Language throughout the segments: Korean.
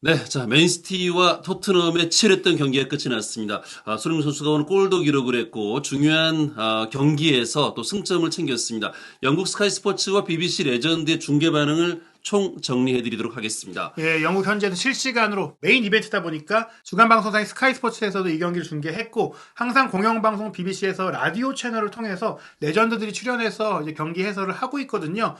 네, 자, 맨시티와 토트넘의 치열했던 경기가 끝이 났습니다. 손흥민 선수가 오늘 골도 기록을 했고 중요한 경기에서 또 승점을 챙겼습니다. 영국 스카이 스포츠와 BBC 레전드의 중계 반응을 총 정리해드리도록 하겠습니다. 예, 영국 현재는 실시간으로 메인 이벤트다 보니까 주간 방송사인 스카이 스포츠에서도 이 경기를 중계했고 항상 공영방송 BBC에서 라디오 채널을 통해서 레전드들이 출연해서 이제 경기 해설을 하고 있거든요.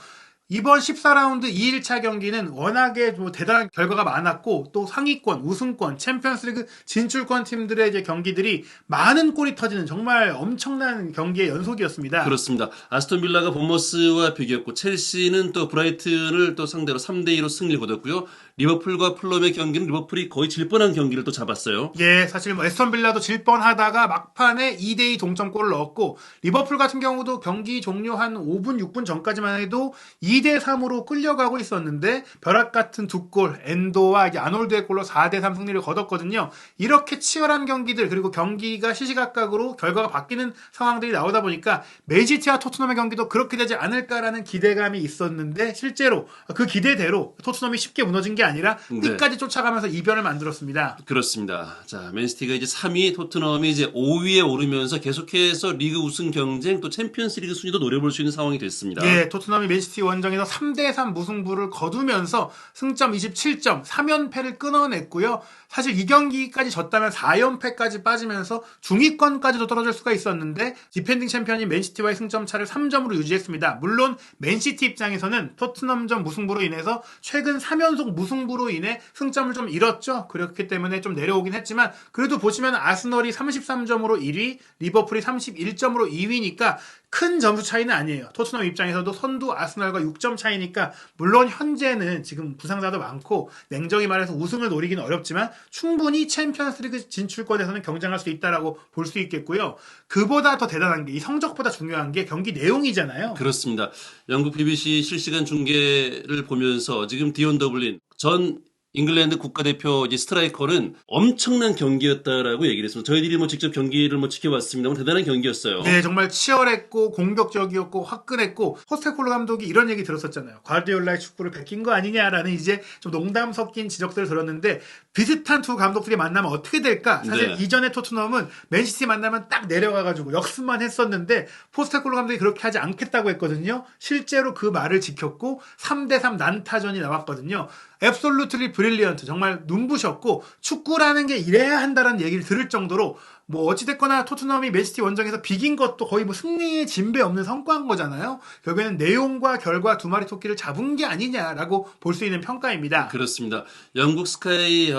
이번 14라운드 2일차 경기는 워낙에 뭐 대단한 결과가 많았고 또 상위권, 우승권, 챔피언스리그 진출권 팀들의 이제 경기들이 많은 골이 터지는 정말 엄청난 경기의 연속이었습니다. 그렇습니다. 아스톤 빌라가 본머스와 비겼고 첼시는 또 브라이튼을 또 상대로 3대2로 승리를 거뒀고요. 리버풀과 풀럼의 경기는 리버풀이 거의 질 뻔한 경기를 또 잡았어요. 예, 사실 뭐 에스턴 빌라도 질 뻔하다가 막판에 2대2 동점골을 넣었고 리버풀 같은 경우도 경기 종료 한 5분, 6분 전까지만 해도 2대3으로 끌려가고 있었는데 벼락 같은 두 골, 엔도와 이제 아놀드의 골로 4대3 승리를 거뒀거든요. 이렇게 치열한 경기들 그리고 경기가 시시각각으로 결과가 바뀌는 상황들이 나오다 보니까 맨시티와 토트넘의 경기도 그렇게 되지 않을까라는 기대감이 있었는데 실제로 그 기대대로 토트넘이 쉽게 무너진 게 아니라 끝까지 쫓아가면서 이변을 만들었습니다. 그렇습니다. 자, 맨시티가 이제 3위, 토트넘이 이제 5위에 오르면서 계속해서 리그 우승 경쟁 또 챔피언스리그 순위도 노려볼 수 있는 상황이 됐습니다. 예, 토트넘이 맨시티 원정에서 3대3 무승부를 거두면서 승점 27점, 3연패를 끊어냈고요. 사실 이 경기까지 졌다면 4연패까지 빠지면서 중위권까지도 떨어질 수가 있었는데 디펜딩 챔피언인 맨시티와의 승점 차를 3점으로 유지했습니다. 물론 맨시티 입장에서는 토트넘전 무승부로 인해서 최근 3연속 무승부로 인해 승점을 좀 잃었죠. 그렇기 때문에 좀 내려오긴 했지만 그래도 보시면 아스널이 33점으로 1위, 리버풀이 31점으로 2위니까 큰 점수 차이는 아니에요. 토트넘 입장에서도 선두 아스널과 6점 차이니까 물론 현재는 지금 부상자도 많고 냉정히 말해서 우승을 노리기는 어렵지만 충분히 챔피언스리그 진출권에서는 경쟁할 수 있다라고 볼 수 있겠고요. 그보다 더 대단한 게 이 성적보다 중요한 게 경기 내용이잖아요. 그렇습니다. 영국 BBC 실시간 중계를 보면서 지금 디온 더블린 전 잉글랜드 국가대표 이제 스트라이커는 엄청난 경기였다라고 얘기를 했습니다. 저희들이 뭐 직접 경기를 뭐 지켜봤습니다만 대단한 경기였어요. 네, 정말 치열했고 공격적이었고 화끈했고 포스테콜로 감독이 이런 얘기 들었었잖아요. 과르디올라의 축구를 베낀 거 아니냐라는 이제 좀 농담 섞인 지적들을 들었는데 비슷한 두 감독들이 만나면 어떻게 될까? 사실 이전에 토트넘은 맨시티 만나면 딱 내려가가지고 역습만 했었는데 포스테콜로 감독이 그렇게 하지 않겠다고 했거든요. 실제로 그 말을 지켰고 3대3 난타전이 나왔거든요. 앱솔루트리 브릴리언트 정말 눈부셨고 축구라는 게 이래야 한다라는 얘기를 들을 정도로 뭐 어찌됐거나 토트넘이 맨시티 원정에서 비긴 것도 거의 뭐 승리의 진배 없는 성과인 거잖아요. 결국에는 내용과 결과 두 마리 토끼를 잡은 게 아니냐라고 볼 수 있는 평가입니다. 그렇습니다. 영국 스카이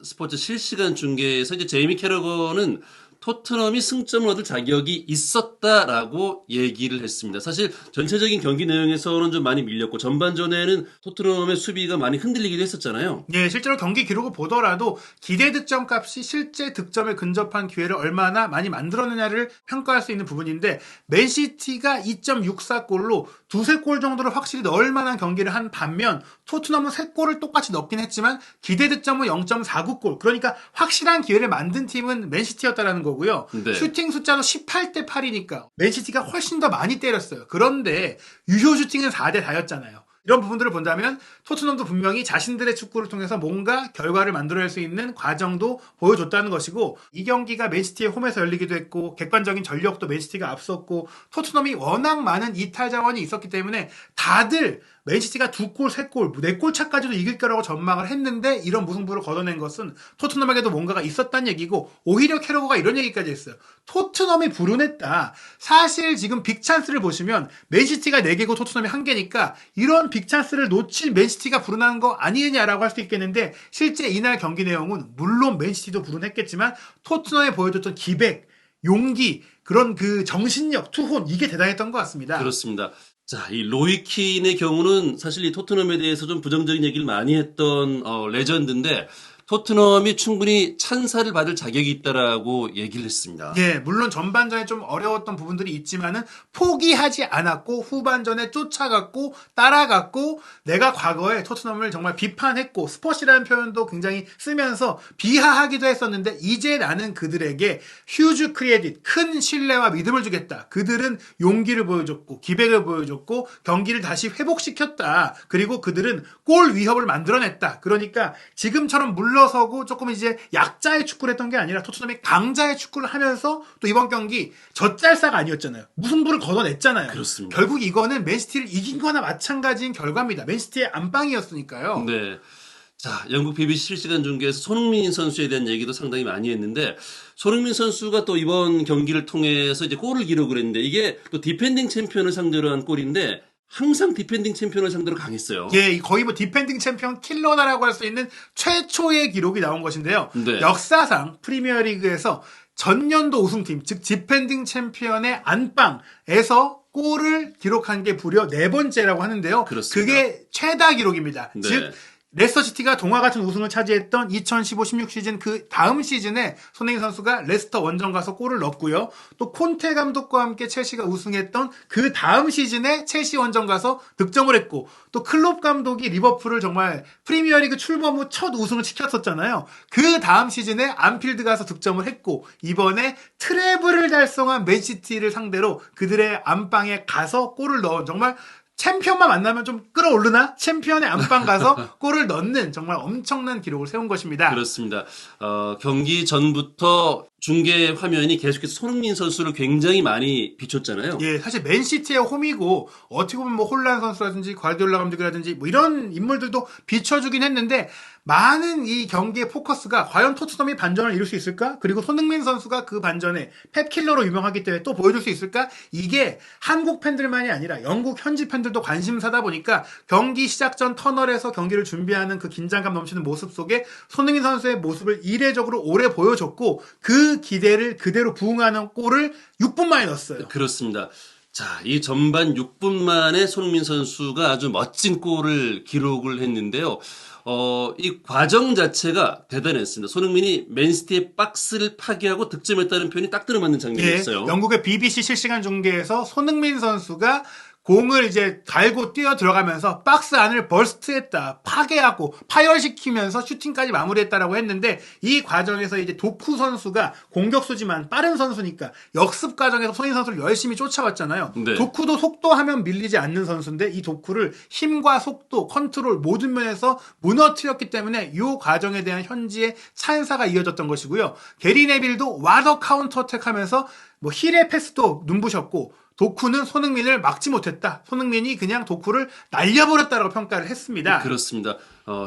스포츠 실시간 중계에서 이제 제이미 캐러건은 토트넘이 승점을 얻을 자격이 있었다라고 얘기를 했습니다. 사실 전체적인 경기 내용에서는 좀 많이 밀렸고 전반전에는 토트넘의 수비가 많이 흔들리기도 했었잖아요. 예, 실제로 경기 기록을 보더라도 기대 득점 값이 실제 득점에 근접한 기회를 얼마나 많이 만들었느냐를 평가할 수 있는 부분인데 맨시티가 2.64골로 두세 골 정도를 확실히 넣을 만한 경기를 한 반면 토트넘은 3골을 똑같이 넣긴 했지만 기대 득점은 0.49골 그러니까 확실한 기회를 만든 팀은 맨시티였다라는 거고요. 네. 슈팅 숫자도 18대 8이니까 맨시티가 훨씬 더 많이 때렸어요. 그런데 유효 슈팅은 4대 4였잖아요. 이런 부분들을 본다면 토트넘도 분명히 자신들의 축구를 통해서 뭔가 결과를 만들어낼 수 있는 과정도 보여줬다는 것이고 이 경기가 맨시티의 홈에서 열리기도 했고 객관적인 전력도 맨시티가 앞섰고 토트넘이 워낙 많은 이탈 자원이 있었기 때문에 다들 맨시티가 2골, 3골, 4골 차까지도 이길 거라고 전망을 했는데 이런 무승부를 거둬낸 것은 토트넘에게도 뭔가가 있었다는 얘기고 오히려 캐러거가 이런 얘기까지 했어요. 토트넘이 불운했다. 사실 지금 빅찬스를 보시면 맨시티가 4개고 토트넘이 1개니까 이런 빅찬스를 놓칠 맨시티가 불운한 거 아니냐라고 할 수 있겠는데 실제 이날 경기 내용은 물론 맨시티도 불운했겠지만 토트넘에 보여줬던 기백, 용기, 그런 그 정신력, 투혼 이게 대단했던 것 같습니다. 그렇습니다. 자, 이 로이킨의 경우는 사실 이 토트넘에 대해서 좀 부정적인 얘기를 많이 했던 레전드인데 토트넘이 충분히 찬사를 받을 자격이 있다라고 얘기를 했습니다. 예, 물론 전반전에 좀 어려웠던 부분들이 있지만은 포기하지 않았고 후반전에 쫓아갔고 따라갔고 내가 과거에 토트넘을 정말 비판했고 스퍼시라는 표현도 굉장히 쓰면서 비하하기도 했었는데 이제 나는 그들에게 휴즈 크레딧, 큰 신뢰와 믿음을 주겠다. 그들은 용기를 보여줬고 기백을 보여줬고 경기를 다시 회복시켰다. 그리고 그들은 골 위협을 만들어냈다. 그러니까 지금처럼 물러서고 조금 이제 약자의 축구를 했던 게 아니라 토트넘이 강자의 축구를 하면서 또 이번 경기 젖잘싸가 아니었잖아요. 무승부를 걷어냈잖아요. 그렇습니다. 결국 이거는 맨시티를 이긴 거나 마찬가지인 결과입니다. 맨시티의 안방이었으니까요. 네. 자, 영국 BBC 실시간 중계에서 손흥민 선수에 대한 얘기도 상당히 많이 했는데, 손흥민 선수가 또 이번 경기를 통해서 이제 골을 기록을 했는데, 이게 또 디펜딩 챔피언을 상대로 한 골인데, 항상 디펜딩 챔피언을 상대로 강했어요. 예, 거의 뭐 디펜딩 챔피언 킬러다라고 할 수 있는 최초의 기록이 나온 것인데요. 네. 역사상 프리미어리그에서 전년도 우승팀, 즉 디펜딩 챔피언의 안방에서 골을 기록한 게 무려 4번째라고 하는데요. 그렇습니다. 그게 최다 기록입니다. 네. 즉 레스터시티가 동화 같은 우승을 차지했던 2015-16 시즌 그 다음 시즌에 손흥민 선수가 레스터 원정 가서 골을 넣었고요. 또 콘테 감독과 함께 첼시가 우승했던 그 다음 시즌에 첼시 원정 가서 득점을 했고 또 클롭 감독이 리버풀을 정말 프리미어리그 출범 후 첫 우승을 시켰었잖아요. 그 다음 시즌에 안필드 가서 득점을 했고 이번에 트래블을 달성한 맨시티를 상대로 그들의 안방에 가서 골을 넣은 정말 챔피언만 만나면 좀 끌어오르나? 챔피언의 안방 가서 골을 넣는 정말 엄청난 기록을 세운 것입니다. 그렇습니다. 경기 전부터 중계 화면이 계속해서 손흥민 선수를 굉장히 많이 비췄잖아요. 예, 사실 맨시티의 홈이고 어떻게 보면 뭐 홀란 선수라든지 과르디올라 감독이라든지 뭐 이런 인물들도 비춰주긴 했는데 많은 이 경기의 포커스가 과연 토트넘이 반전을 이룰 수 있을까? 그리고 손흥민 선수가 그 반전에 펩킬러로 유명하기 때문에 또 보여줄 수 있을까? 이게 한국 팬들만이 아니라 영국 현지 팬들도 관심사다 보니까 경기 시작 전 터널에서 경기를 준비하는 그 긴장감 넘치는 모습 속에 손흥민 선수의 모습을 이례적으로 오래 보여줬고 그 기대를 그대로 부응하는 골을 6분 만에 넣었어요. 그렇습니다. 자, 이 전반 6분 만에 손흥민 선수가 아주 멋진 골을 기록을 했는데요. 이 과정 자체가 대단했습니다. 손흥민이 맨시티의 박스를 파괴하고 득점했다는 표현이 딱 들어맞는 장면이었어요. 예, 영국의 BBC 실시간 중계에서 손흥민 선수가 공을 이제 달고 뛰어 들어가면서 박스 안을 버스트했다, 파괴하고 파열시키면서 슈팅까지 마무리했다라고 했는데 이 과정에서 이제 도쿠 선수가 공격수지만 빠른 선수니까 역습 과정에서 손흥민 선수를 열심히 쫓아왔잖아요. 네. 도쿠도 속도하면 밀리지 않는 선수인데 이 도쿠를 힘과 속도, 컨트롤 모든 면에서 무너뜨렸기 때문에 이 과정에 대한 현지의 찬사가 이어졌던 것이고요. 게리 네빌도 와더 카운터 어택하면서 뭐 힐의 패스도 눈부셨고 도쿠는 손흥민을 막지 못했다. 손흥민이 그냥 도쿠를 날려버렸다라고 평가를 했습니다. 그렇습니다.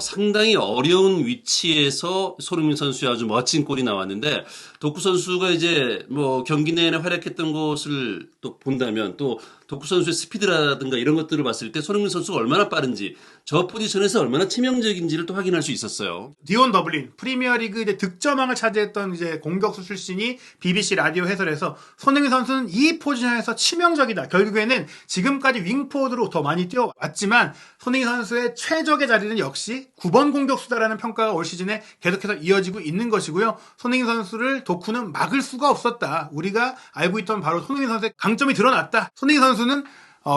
상당히 어려운 위치에서 손흥민 선수의 아주 멋진 골이 나왔는데 도쿠 선수가 이제 뭐 경기 내내 활약했던 것을 또 본다면 또 도쿠 선수의 스피드라든가 이런 것들을 봤을 때 손흥민 선수가 얼마나 빠른지 저 포지션에서 얼마나 치명적인지를 또 확인할 수 있었어요. 디온 더블린 프리미어리그 이제 득점왕을 차지했던 이제 공격수 출신이 BBC 라디오 해설에서 손흥민 선수는 이 포지션에서 치명적이다. 결국에는 지금까지 윙포워드로 더 많이 뛰어왔지만 손흥민 선수의 최적의 자리는 역시 9번 공격수다라는 평가가 올 시즌에 계속해서 이어지고 있는 것이고요. 손흥민 선수를 도쿠는 막을 수가 없었다. 우리가 알고 있던 바로 손흥민 선수의 강점이 드러났다. 손흥민 선수는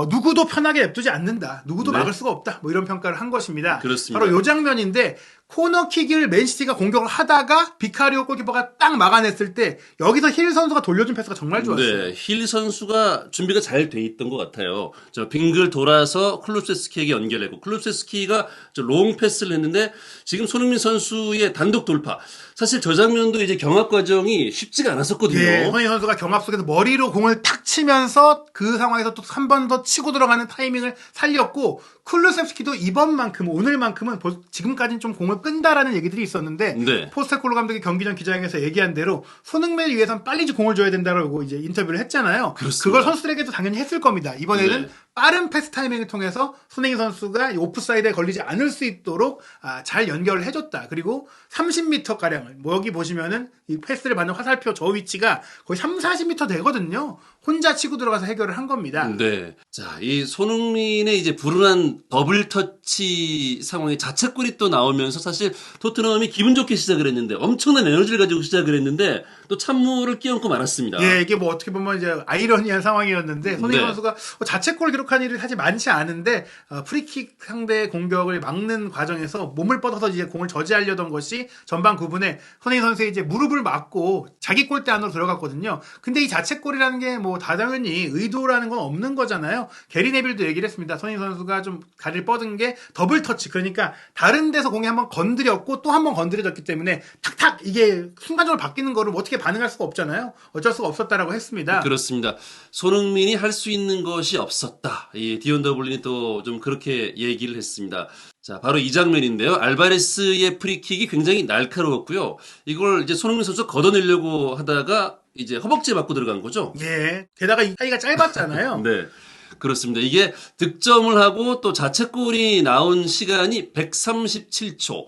누구도 편하게 냅두지 않는다. 누구도 네. 막을 수가 없다. 뭐 이런 평가를 한 것입니다. 그렇습니다. 바로 이 장면인데 코너킥을 맨시티가 공격을 하다가 비카리오 골키퍼가 딱 막아냈을 때 여기서 힐 선수가 돌려준 패스가 정말 좋았어요. 네, 힐 선수가 준비가 잘 돼 있던 것 같아요. 저 빙글 돌아서 클루세스키에게 연결했고 클루세스키가 저 롱 패스를 했는데 지금 손흥민 선수의 단독 돌파. 사실 저 장면도 이제 경합 과정이 쉽지가 않았었거든요. 예, 손흥민 선수가 경합 속에서 머리로 공을 탁 치면서 그 상황에서 또 한 번 더 치고 들어가는 타이밍을 살렸고 쿨루셉스키도 이번만큼 오늘만큼은 지금까지는 좀 공을 끈다라는 얘기들이 있었는데 네. 포스테콜로 감독이 경기 전 기자회견에서 얘기한 대로 손흥민을 위해선 빨리 공을 줘야 된다라고 이제 인터뷰를 했잖아요. 그렇습니다. 그걸 선수들에게도 당연히 했을 겁니다. 이번에는 네. 빠른 패스 타이밍을 통해서 손흥민 선수가 이 오프사이드에 걸리지 않을 수 있도록 잘 연결을 해줬다. 그리고 30m 가량을 뭐 여기 보시면은 이 패스를 받는 화살표 저 위치가 거의 3, 40m 되거든요. 혼자 치고 들어가서 해결을 한 겁니다. 네. 자, 이 손흥민의 이제 불운한 더블 터치 상황에 자책골이 또 나오면서 사실 토트넘이 기분 좋게 시작을 했는데 엄청난 에너지를 가지고 시작을 했는데 또 찬물을 끼얹고 말았습니다. 예, 이게 뭐 어떻게 보면 이제 아이러니한 상황이었는데 손흥민 네. 선수가 자책골을 기록한 일이 사실 많지 않은데 프리킥 상대의 공격을 막는 과정에서 몸을 뻗어서 이제 공을 저지하려던 것이 전반 9분에 손흥민 선수의 이제 무릎을 맞고 자기 골대 안으로 들어갔거든요. 근데 이 자책골이라는 게 뭐 다당연히 의도라는 건 없는 거잖아요. 게리 네빌도 얘기를 했습니다. 손흥민 선수가 좀 다리를 뻗은 게 더블 터치, 그러니까 다른 데서 공이 한번 건드렸고 또 한번 건드려졌기 때문에 탁탁 이게 순간적으로 바뀌는 거를 뭐 어떻게 반응할 수가 없잖아요. 어쩔 수가 없었다라고 했습니다. 그렇습니다. 손흥민이 할 수 있는 것이 없었다. 이 디온 더블린이 또 좀 그렇게 얘기를 했습니다. 자, 바로 이 장면인데요. 알바레스의 프리킥이 굉장히 날카로웠고요. 이걸 이제 손흥민 선수가 걷어내려고 하다가 이제 허벅지에 맞고 들어간 거죠. 예. 게다가 이 사이가 짧았잖아요. 네. 그렇습니다. 이게 득점을 하고 또 자책골이 나온 시간이 137초.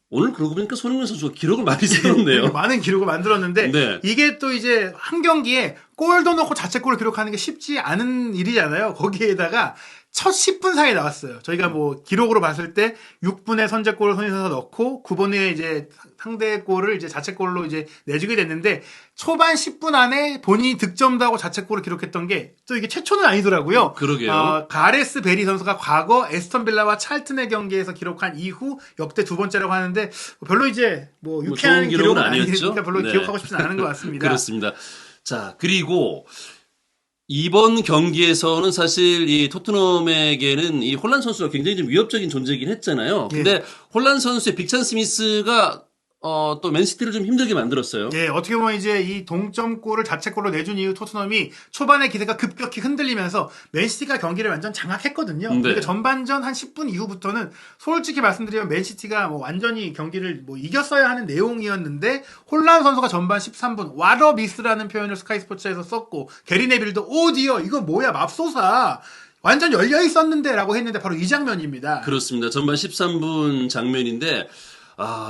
오늘 그러고 보니까 손흥민 선수가 기록을 많이 세웠네요. 많은 기록을 만들었는데 네. 이게 또 이제 한 경기에 골도 넣고 자책골을 기록하는 게 쉽지 않은 일이잖아요. 거기에다가 첫 10분 사이에 나왔어요. 저희가 뭐 기록으로 봤을 때 6분에 선제골을 손에서 넣고 9분에 이제 상대 골을 이제 자책골로 이제 내주게 됐는데 초반 10분 안에 본인이 득점도 하고 자책골을 기록했던 게 또 이게 최초는 아니더라고요. 그러게요. 가레스 베리 선수가 과거 에스턴 빌라와 찰튼의 경기에서 기록한 이후 역대 두 번째라고 하는데 별로 이제 뭐 유쾌한 좋은 기록은 기록은 아니었죠. 아니니까 별로 네. 기억하고 싶진 않은 것 같습니다. 그렇습니다. 자, 그리고 이번 경기에서는 사실 이 토트넘에게는 이 홀란 선수가 굉장히 좀 위협적인 존재이긴 했잖아요. 근데 홀란 선수의 빅찬 스미스가 또 맨시티를 좀 힘들게 만들었어요. 예, 어떻게 보면 이제 이 동점골을 자책골로 내준 이후 토트넘이 초반에 기세가 급격히 흔들리면서 맨시티가 경기를 완전 장악했거든요. 그러니까 전반전 한 10분 이후부터는 솔직히 말씀드리면 맨시티가 뭐 완전히 경기를 뭐 이겼어야 하는 내용이었는데 홀란 선수가 전반 13분 와러 미스라는 표현을 스카이 스포츠에서 썼고 게리 네빌도 오 디어 이거 뭐야 맙소사 완전 열려 있었는데 라고 했는데 바로 이 장면입니다. 그렇습니다. 전반 13분 장면인데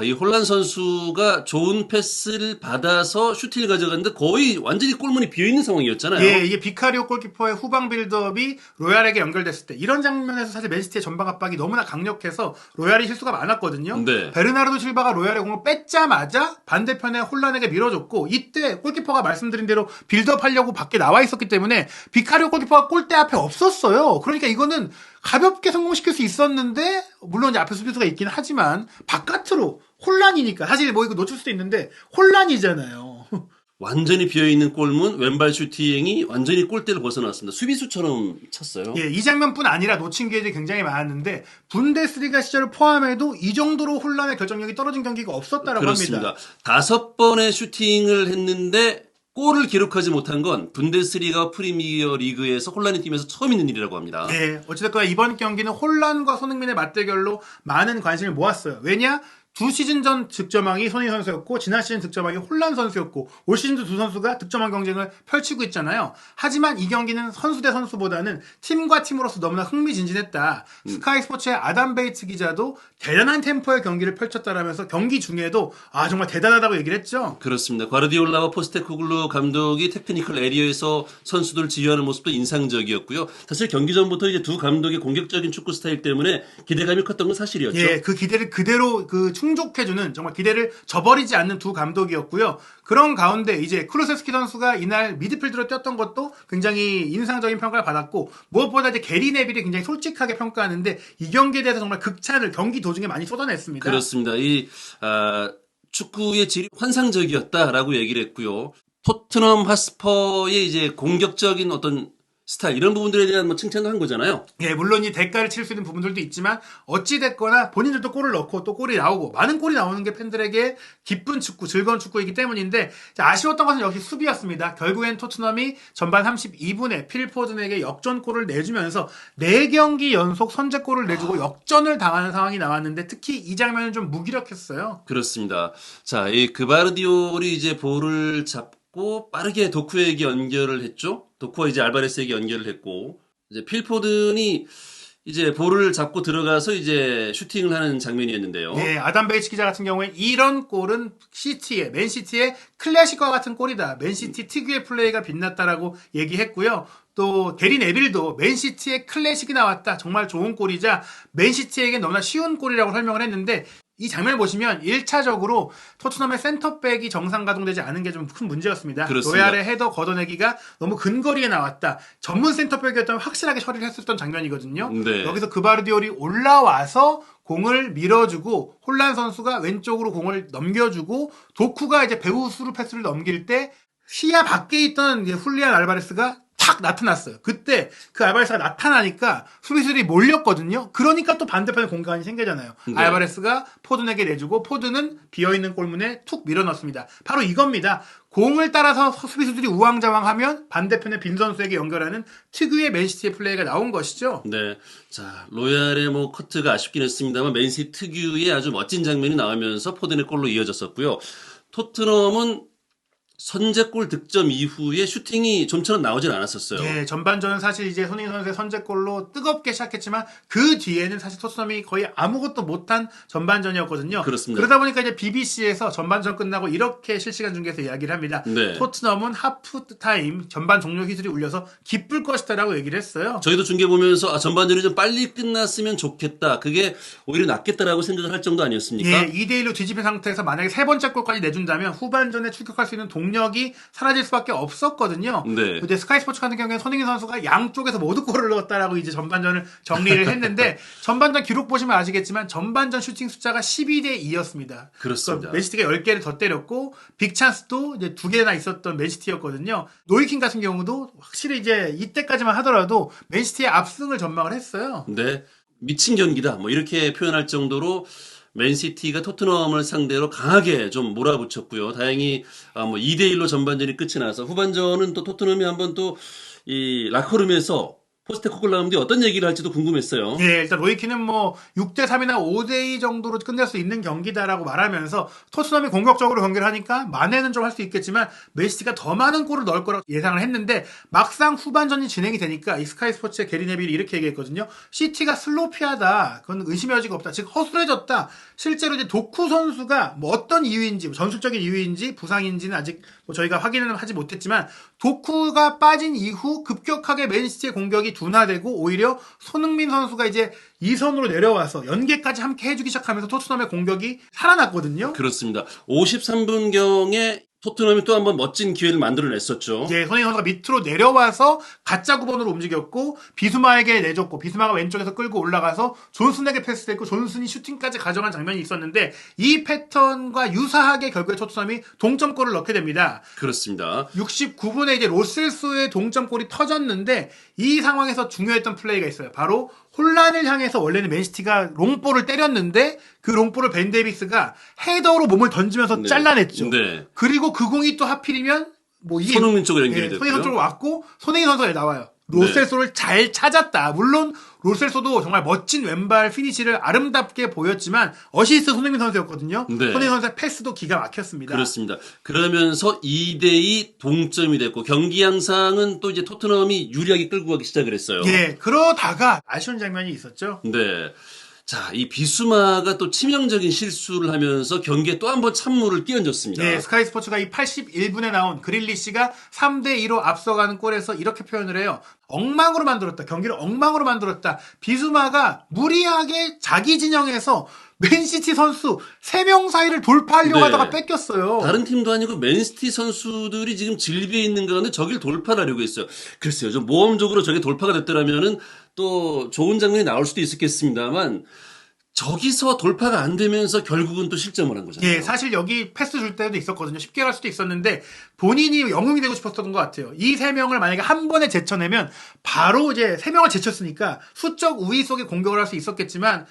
이 홀란 선수가 좋은 패스를 받아서 슈팅을 가져갔는데 거의 완전히 골문이 비어있는 상황이었잖아요. 예, 이게 비카리오 골키퍼의 후방 빌드업이 로얄에게 연결됐을 때 이런 장면에서 사실 맨시티의 전방 압박이 너무나 강력해서 로얄이 실수가 많았거든요. 네. 베르나르도 실바가 로얄의 공을 뺏자마자 반대편에 홀란에게 밀어줬고 이때 골키퍼가 말씀드린 대로 빌드업 하려고 밖에 나와 있었기 때문에 비카리오 골키퍼가 골대 앞에 없었어요. 그러니까 이거는 가볍게 성공시킬 수 있었는데 물론 이제 앞에 수비수가 있긴 하지만 바깥으로 혼란이니까 사실 뭐 이거 놓칠 수도 있는데 혼란이잖아요. 완전히 비어있는 골문 왼발 슈팅이 완전히 골대를 벗어났습니다. 수비수처럼 쳤어요. 예, 이 장면뿐 아니라 놓친 기회들이 굉장히 많았는데 분데스리가 시절을 포함해도 이 정도로 혼란의 결정력이 떨어진 경기가 없었다라고 그렇습니다. 합니다. 5번의 슈팅을 했는데 골을 기록하지 못한 건 분데스리가 프리미어 리그에서 혼란이 팀에서 처음 있는 일이라고 합니다. 네, 어찌됐거나 이번 경기는 혼란과 손흥민의 맞대결로 많은 관심을 모았어요. 왜냐? 두 시즌 전 득점왕이 손흥민 선수였고 지난 시즌 득점왕이 홀란 선수였고 올 시즌도 두 선수가 득점왕 경쟁을 펼치고 있잖아요. 하지만 이 경기는 선수 대 선수보다는 팀과 팀으로서 너무나 흥미진진했다. 스카이 스포츠의 아담 베이츠 기자도 대단한 템포의 경기를 펼쳤다라면서 경기 중에도 정말 대단하다고 얘기를 했죠. 그렇습니다. 과르디올라와 포스테코글루 감독이 테크니컬 에리어에서 선수들을 지휘하는 모습도 인상적이었고요. 사실 경기 전부터 이제 두 감독의 공격적인 축구 스타일 때문에 기대감이 컸던 건 사실이었죠. 예, 그 기대를 그대로 충족해주는 정말 기대를 저버리지 않는 두 감독이었고요. 그런 가운데 이제 클루세스키 선수가 이날 미드필드로 뛰었던 것도 굉장히 인상적인 평가를 받았고 무엇보다 이제 게리 네빌이 굉장히 솔직하게 평가하는데 이 경기에 대해서 정말 극찬을 경기 도중에 많이 쏟아냈습니다. 그렇습니다. 이 축구의 질이 환상적이었다라고 얘기를 했고요. 토트넘 핫스퍼의 이제 공격적인 어떤 스타일 이런 부분들에 대한 뭐 칭찬도 한 거잖아요. 예, 물론 이 대가를 칠 수 있는 부분들도 있지만 어찌 됐거나 본인들도 골을 넣고 또 골이 나오고 많은 골이 나오는 게 팬들에게 기쁜 축구, 즐거운 축구이기 때문인데 아쉬웠던 것은 역시 수비였습니다. 결국엔 토트넘이 전반 32분에 필포든에게 역전골을 내주면서 4경기 연속 선제골을 내주고 역전을 당하는 상황이 나왔는데 특히 이 장면은 좀 무기력했어요. 그렇습니다. 자, 이 그바르디올이 이제 볼을 잡고 빠르게 도쿠에게 연결을 했죠. 도쿠가 이제 알바레스에게 연결을 했고 이제 필포든이 이제 볼을 잡고 들어가서 이제 슈팅을 하는 장면이었는데요. 네, 아담 베이츠 기자 같은 경우에 이런 골은 맨시티의 클래식과 같은 골이다. 맨시티 특유의 플레이가 빛났다라고 얘기했고요. 또 게리 네빌도 맨시티의 클래식이 나왔다. 정말 좋은 골이자 맨시티에게 너무나 쉬운 골이라고 설명을 했는데 이 장면을 보시면 1차적으로 토트넘의 센터백이 정상 가동되지 않은 게 좀 큰 문제였습니다. 그렇습니다. 로얄의 헤더 걷어내기가 너무 근거리에 나왔다. 전문 센터백이었다면 확실하게 처리를 했었던 장면이거든요. 네. 여기서 그바르디올이 올라와서 공을 밀어주고 홀란 선수가 왼쪽으로 공을 넘겨주고 도쿠가 이제 배우스루 패스를 넘길 때 시야 밖에 있던 이제 훌리안 알바레스가 탁 나타났어요. 그때 그 알바레스가 나타나니까 수비수들이 몰렸거든요. 그러니까 또 반대편에 공간이 생기잖아요. 네. 알바레스가 포든에게 내주고 포든은 비어있는 골문에 툭 밀어넣습니다. 바로 이겁니다. 공을 따라서 수비수들이 우왕좌왕하면 반대편의 빈 선수에게 연결하는 특유의 맨시티의 플레이가 나온 것이죠. 네. 자, 로얄의 뭐 커트가 아쉽긴 했습니다만 맨시티 특유의 아주 멋진 장면이 나오면서 포든의 골로 이어졌었고요. 토트넘은 선제골 득점 이후에 슈팅이 좀처럼 나오진 않았었어요. 예, 전반전은 사실 이제 손흥민 선수의 선제골로 뜨겁게 시작했지만 그 뒤에는 사실 토트넘이 거의 아무것도 못한 전반전이었거든요. 그렇습니다. 그러다 보니까 이제 BBC에서 전반전 끝나고 이렇게 실시간 중계에서 이야기를 합니다. 네. 토트넘은 하프 타임 전반 종료 휘슬이 울려서 기쁠 것이다라고 얘기를 했어요. 저희도 중계 보면서 전반전이 좀 빨리 끝났으면 좋겠다. 그게 오히려 낫겠다라고 생각을 할 정도 아니었습니까? 예, 2대1로 뒤집힌 상태에서 만약에 세 번째 골까지 내준다면 후반전에 출격할 수 있는 동력이 사라질 수밖에 없었거든요. 네. 근데 스카이 스포츠 같은 경우에는 손흥민 선수가 양쪽에서 모두 골을 넣었다라고 이제 전반전을 정리를 했는데 전반전 기록 보시면 아시겠지만 전반전 슈팅 숫자가 12대 2였습니다. 그렇습니다. 맨시티가 10개를 더 때렸고 빅찬스도 이제 2개나 있었던 맨시티였거든요. 노이킹 같은 경우도 확실히 이제 이때까지만 하더라도 맨시티의 압승을 전망을 했어요. 네. 미친 경기다. 뭐 이렇게 표현할 정도로 맨시티가 토트넘을 상대로 강하게 좀 몰아붙였고요. 다행히 뭐 2대1로 전반전이 끝이 나서 후반전은 또 토트넘이 한번 또 이 라커룸에서 포스테코글 나오는데 어떤 얘기를 할지도 궁금했어요. 예, 일단 로이키는 뭐 6대 3이나 5대 2 정도로 끝낼 수 있는 경기다라고 말하면서 토트넘이 공격적으로 경기를 하니까 만회는 좀 할 수 있겠지만 맨시티가 더 많은 골을 넣을 거라고 예상을 했는데 막상 후반전이 진행이 되니까 이 스카이 스포츠의 게리 네빌이 이렇게 얘기했거든요. 시티가 슬로피하다. 그건 의심의 여지가 없다. 즉 허술해졌다. 실제로 이제 도쿠 선수가 뭐 어떤 이유인지 전술적인 이유인지 부상인지는 아직 뭐 저희가 확인을 하지 못했지만 도쿠가 빠진 이후 급격하게 맨시티의 공격이 둔화되고 오히려 손흥민 선수가 이제 2선으로 내려와서 연계까지 함께 해주기 시작하면서 토트넘의 공격이 살아났거든요. 그렇습니다. 53분경에 토트넘이 또 한번 멋진 기회를 만들어냈었죠. 예, 손흥민 선수가 밑으로 내려와서 가짜 9번으로 움직였고 비수마에게 내줬고 비수마가 왼쪽에서 끌고 올라가서 존슨에게 패스했고 존슨이 슈팅까지 가져간 장면이 있었는데 이 패턴과 유사하게 결국에 토트넘이 동점골을 넣게 됩니다. 그렇습니다. 69분에 이제 로셀소의 동점골이 터졌는데 이 상황에서 중요했던 플레이가 있어요. 바로 혼란을 향해서 원래는 맨시티가 롱볼을 때렸는데 그 롱볼을 벤 데이비스가 헤더로 몸을 던지면서 네. 잘라냈죠. 네. 그리고 그 공이 또 하필이면 뭐 이게 손흥민 쪽으로 연결이 예, 됐고요. 손흥민 쪽으로 왔고 손흥민 선수가 나와요. 로셀소를 잘 찾았다. 물론 로셀소도 정말 멋진 왼발 피니시를 아름답게 보였지만 어시스트 손흥민 선수였거든요. 네. 손흥민 선수의 패스도 기가 막혔습니다. 그렇습니다. 그러면서 2대2 동점이 됐고 경기 양상은 또 이제 토트넘이 유리하게 끌고 가기 시작을 했어요. 예, 그러다가 아쉬운 장면이 있었죠. 네. 자, 이 비수마가 또 치명적인 실수를 하면서 경기에 또 한 번 찬물을 끼얹었습니다. 네, 스카이 스포츠가 이 81분에 나온 그릴리시가 3대2로 앞서가는 골에서 이렇게 표현을 해요. 엉망으로 만들었다. 경기를 엉망으로 만들었다. 비수마가 무리하게 자기 진영에서 맨시티 선수 3명 사이를 돌파하려고 네. 하다가 뺏겼어요. 다른 팀도 아니고 맨시티 선수들이 지금 질비해 있는 가운데 저길 돌파를 하려고 했어요. 글쎄요, 좀 모험적으로 저게 돌파가 됐더라면은 또 좋은 장면이 나올 수도 있었겠습니다만 저기서 돌파가 안 되면서 결국은 또 실점을 한 거잖아요. 예, 사실 여기 패스 줄 때도 있었거든요. 쉽게 갈 수도 있었는데 본인이 영웅이 되고 싶었던 것 같아요. 이 3명을 만약에 한 번에 제쳐내면 바로 이제 3명을 제쳤으니까 수적 우위 속에 공격을 할 수 있었겠지만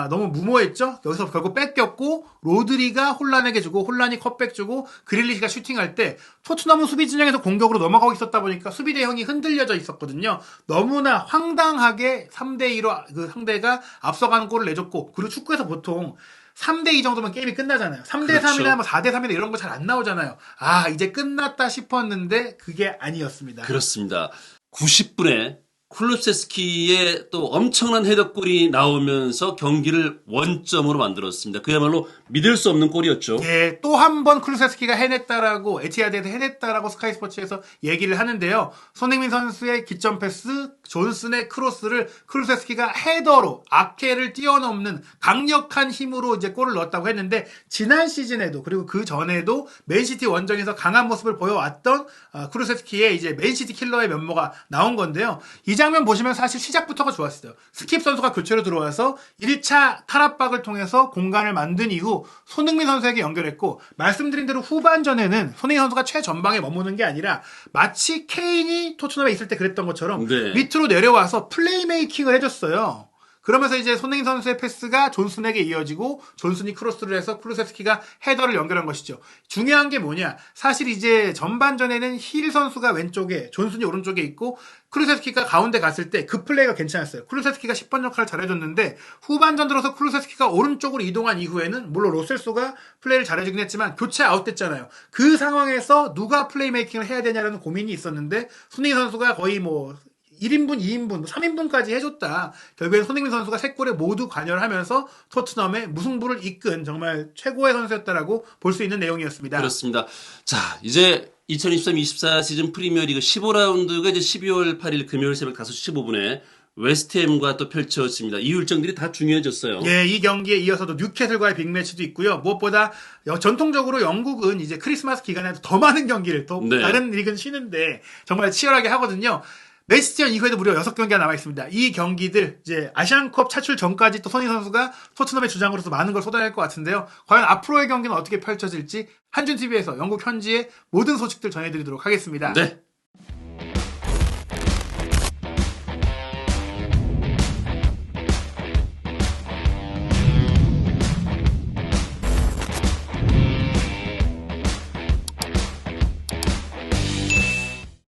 너무 무모했죠. 여기서 결국 뺏겼고 로드리가 혼란에게 주고 혼란이 컵백 주고 그릴리시가 슈팅할 때 토트넘은 수비 진영에서 공격으로 넘어가고 있었다 보니까 수비 대형이 흔들려져 있었거든요. 너무나 황당하게 3대2로 그 상대가 앞서가는 골을 내줬고 그리고 축구에서 보통 3대2 정도면 게임이 끝나잖아요. 3대3이나 그렇죠. 뭐 4대3이나 이런 거 잘 안 나오잖아요. 아, 이제 끝났다 싶었는데 그게 아니었습니다. 그렇습니다. 90분에 쿨루세스키의 또 엄청난 헤더골이 나오면서 경기를 원점으로 만들었습니다. 그야말로 믿을 수 없는 골이었죠. 예, 또 한 번 쿨루세스키가 해냈다라고 에티하드에서 해냈다라고 스카이 스포츠에서 얘기를 하는데요. 손흥민 선수의 기점 패스, 존슨의 크로스를 쿨루세스키가 헤더로 아케를 뛰어넘는 강력한 힘으로 이제 골을 넣었다고 했는데 지난 시즌에도 그리고 그 전에도 맨시티 원정에서 강한 모습을 보여왔던 쿨루세스키의 이제 맨시티 킬러의 면모가 나온 건데요. 이 장면 보시면 사실 시작부터가 좋았어요. 스킵 선수가 교체로 들어와서 1차 카라박을 통해서 공간을 만든 이후 손흥민 선수에게 연결했고 말씀드린 대로 후반전에는 손흥민 선수가 최전방에 머무는 게 아니라 마치 케인이 토트넘에 있을 때 그랬던 것처럼 네. 밑으로 내려와서 플레이메이킹을 해줬어요. 그러면서 이제 손흥민 선수의 패스가 존슨에게 이어지고 존슨이 크로스를 해서 쿨루세스키가 헤더를 연결한 것이죠. 중요한 게 뭐냐? 사실 이제 전반전에는 힐 선수가 왼쪽에 존슨이 오른쪽에 있고 쿨루세스키가 가운데 갔을 때 그 플레이가 괜찮았어요. 쿨루세스키가 10번 역할을 잘해줬는데 후반전 들어서 쿨루세스키가 오른쪽으로 이동한 이후에는 물론 로셀소가 플레이를 잘해주긴 했지만 교체 아웃됐잖아요. 그 상황에서 누가 플레이메이킹을 해야 되냐라는 고민이 있었는데 손흥민 선수가 거의 뭐 1인분, 2인분, 3인분까지 해줬다. 결국엔 손흥민 선수가 3골에 모두 관여를 하면서 토트넘의 무승부를 이끈 정말 최고의 선수였다라고 볼 수 있는 내용이었습니다. 그렇습니다. 자, 이제 2023-24 시즌 프리미어리그 15라운드가 이제 12월 8일 금요일 새벽 5시 15분에 웨스트햄과 또 펼쳐집니다. 이 일정들이 다 중요해졌어요. 예, 이 경기에 이어서도 뉴캐슬과의 빅매치도 있고요. 무엇보다 전통적으로 영국은 이제 크리스마스 기간에 더 많은 경기를 또 네. 다른 리그는 쉬는데 정말 치열하게 하거든요. 맨시티전 이후에도 무려 6경기가 남아있습니다. 이 경기들 이제 아시안컵 차출 전까지 또 손흥민 선수가 토트넘의 주장으로서 많은 걸 쏟아낼 것 같은데요. 과연 앞으로의 경기는 어떻게 펼쳐질지 한준TV에서 영국 현지의 모든 소식들 전해드리도록 하겠습니다. 네.